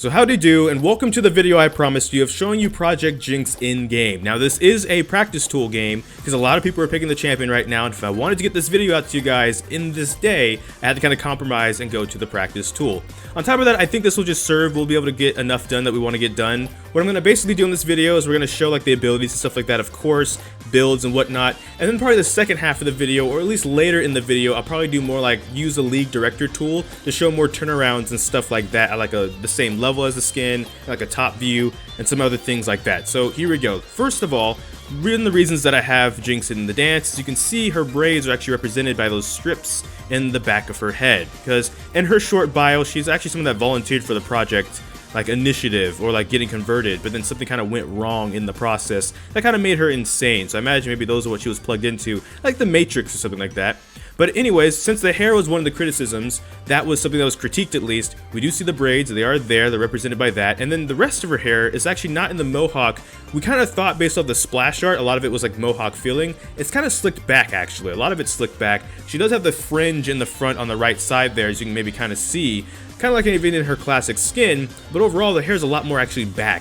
So howdy do, and welcome to the video I promised you of showing you Project Jinx in-game. Now this is a practice tool game, because a lot of people are picking the champion right now, and if I wanted to get this video out to you guys in this day, I had to kind of compromise and go to the practice tool. On top of that, I think this will just serve, we'll be able to get enough done that we want to get done. What I'm going to basically do in this video is we're going to show like the abilities and stuff like that, of course, builds and whatnot, and then probably the second half of the video, or at least later in the video, I'll probably do more like use a league director tool to show more turnarounds and stuff like that at like the same level as the skin, like a top view, and some other things like that. So here we go. First of all, one of the reasons that I have Jinx in the dance is you can see her braids are actually represented by those strips in the back of her head, because in her short bio, she's actually someone that volunteered for the project like initiative or like getting converted, but then something kind of went wrong in the process that kind of made her insane. So I imagine maybe those are what she was plugged into, like the Matrix or something like that. But anyways, since the hair was one of the criticisms, that was something that was critiqued at least. We do see the braids, they are there, they're represented by that. And then the rest of her hair is actually not in the mohawk. We kind of thought based off the splash art, a lot of it was like mohawk feeling. It's kind of slicked back actually, a lot of it's slicked back. She does have the fringe in the front on the right side there, as you can maybe kind of see. Kind of like even in her classic skin, but overall the hair is a lot more actually back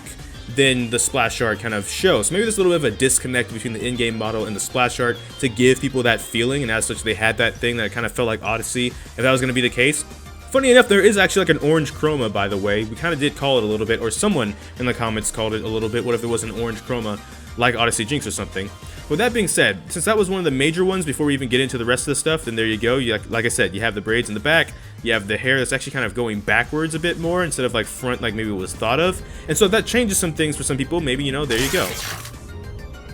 than the splash art kind of shows. So maybe there's a little bit of a disconnect between the in-game model and the splash art to give people that feeling, and as such they had that thing that kind of felt like Odyssey, if that was going to be the case. Funny enough, there is actually like an orange chroma, by the way. We kind of did call it a little bit, or someone in the comments called it a little bit. What if it was an orange chroma like Odyssey Jinx or something? With that being said, since that was one of the major ones before we even get into the rest of the stuff, then there you go. Like I said, you have the braids in the back, you have the hair that's actually kind of going backwards a bit more instead of like front like maybe it was thought of. And so that changes some things for some people, maybe, you know, there you go.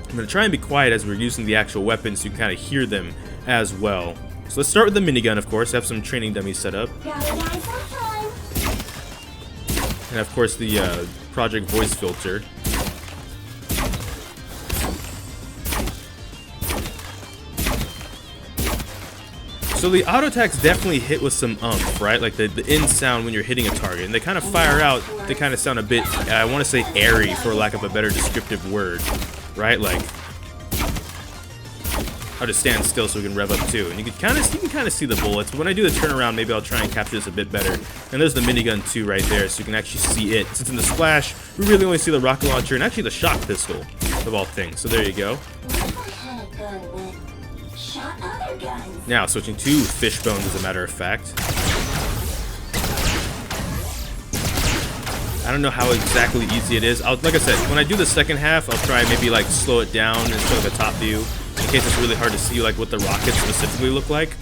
I'm going to try and be quiet as we're using the actual weapons so you can kind of hear them as well. So let's start with the minigun, of course. I have some training dummies set up. And of course the Project voice filter. So the auto attacks definitely hit with some umph, right? Like the in sound when you're hitting a target, and they kind of fire out. They kind of sound a bit, I want to say, airy, for lack of a better descriptive word, right? Like I'll just stand still so we can rev up too, and you can kind of see the bullets. But when I do the turnaround, maybe I'll try and capture this a bit better. And there's the minigun too right there, so you can actually see it. Since in the splash, we really only see the rocket launcher and actually the shock pistol of all things. So there you go. Now switching to fishbones, as a matter of fact. I don't know how exactly easy it is. Like I said, when I do the second half, I'll try maybe like slow it down and show the top view in case it's really hard to see like what the rockets specifically look like.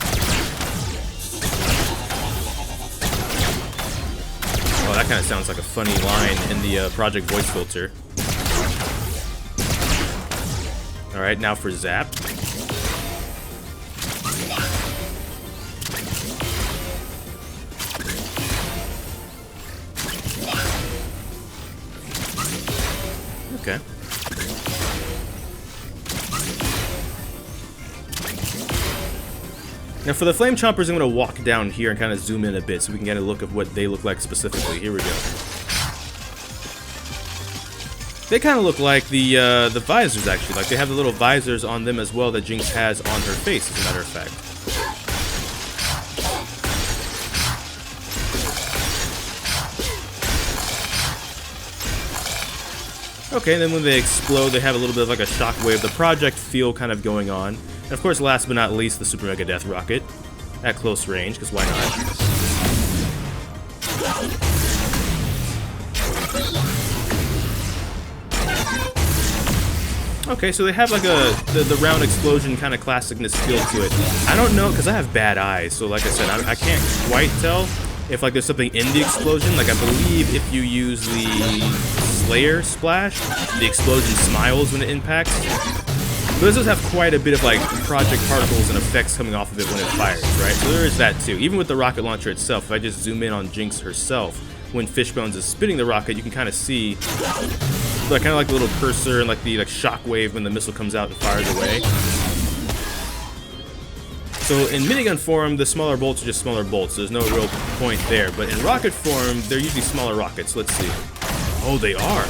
Oh, that kind of sounds like a funny line in the Project voice filter. All right, now for zap. Okay. Now for the flame chompers, I'm going to walk down here and kind of zoom in a bit so we can get a look of what they look like specifically. Here we go. They kind of look like the visors, actually. Like they have the little visors on them as well that Jinx has on her face, as a matter of fact. Okay, and then when they explode, they have a little bit of like a shockwave, the project feel kind of going on. And of course, last but not least, the Super Mega Death Rocket at close range, because why not? Okay, so they have like the round explosion kind of classicness feel to it. I don't know, because I have bad eyes, so like I said, I can't quite tell if like there's something in the explosion. Like I believe if you use the Slayer splash, the explosion smiles when it impacts. But this does have quite a bit of like project particles and effects coming off of it when it fires, right? So there is that too. Even with the rocket launcher itself, if I just zoom in on Jinx herself, when Fishbones is spitting the rocket, you can kind of see like kind of like the little cursor and like the shock wave when the missile comes out and fires away. So in minigun form, the smaller bolts are just smaller bolts. There's no real point there. But in rocket form, they're usually smaller rockets. Let's see. Oh, they are.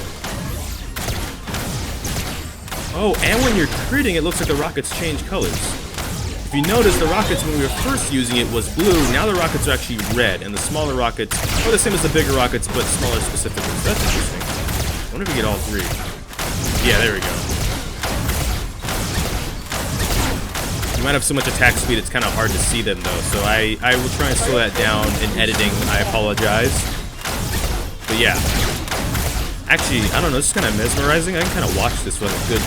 Oh, and when you're critting, it looks like the rockets change colors. If If you notice, the rockets when we were first using it was blue. Now the rockets are actually red, and the smaller rockets are the same as the bigger rockets, but smaller specifically. So that's interesting. I wonder if we get all three. Yeah, there we go. You might have so much attack speed, it's kind of hard to see them though. So I will try and slow that down in editing. I apologize. But yeah. Actually, I don't know, this is kind of mesmerizing. I can kind of watch this for like a good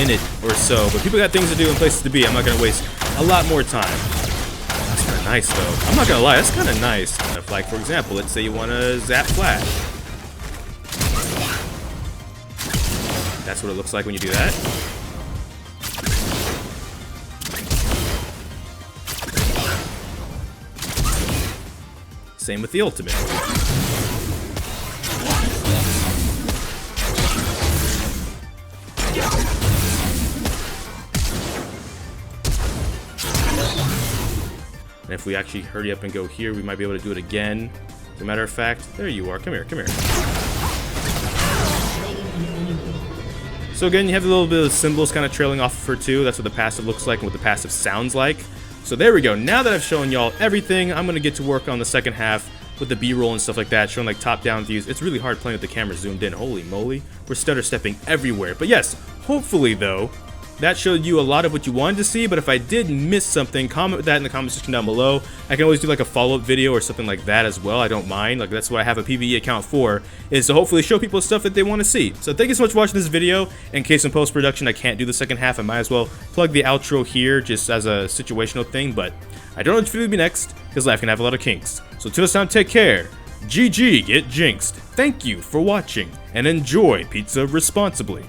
minute or so, but people got things to do and places to be. I'm not going to waste a lot more time. That's kind of nice though. I'm not going to lie, that's kind of nice. If, like, for example, let's say you want to zap flash. That's what it looks like when you do that. Same with the ultimate. And if we actually hurry up and go here, we might be able to do it again. As a matter of fact, there you are. Come here, come here. So again, you have a little bit of the symbols kind of trailing off of her too. That's what the passive looks like and what the passive sounds like. So there we go. Now that I've shown y'all everything, I'm going to get to work on the second half with the B-roll and stuff like that, showing like top-down views. It's really hard playing with the camera zoomed in. Holy moly. We're stutter-stepping everywhere. But yes, hopefully though, that showed you a lot of what you wanted to see, but if I did miss something, comment that in the comment section down below. I can always do like a follow-up video or something like that as well. I don't mind. Like, that's what I have a PvE account for, is to hopefully show people stuff that they want to see. So thank you so much for watching this video. In case in post-production I can't do the second half, I might as well plug the outro here just as a situational thing, but I don't know which video will be next, because life can have a lot of kinks. So till this time, take care. GG, get jinxed. Thank you for watching, and enjoy pizza responsibly.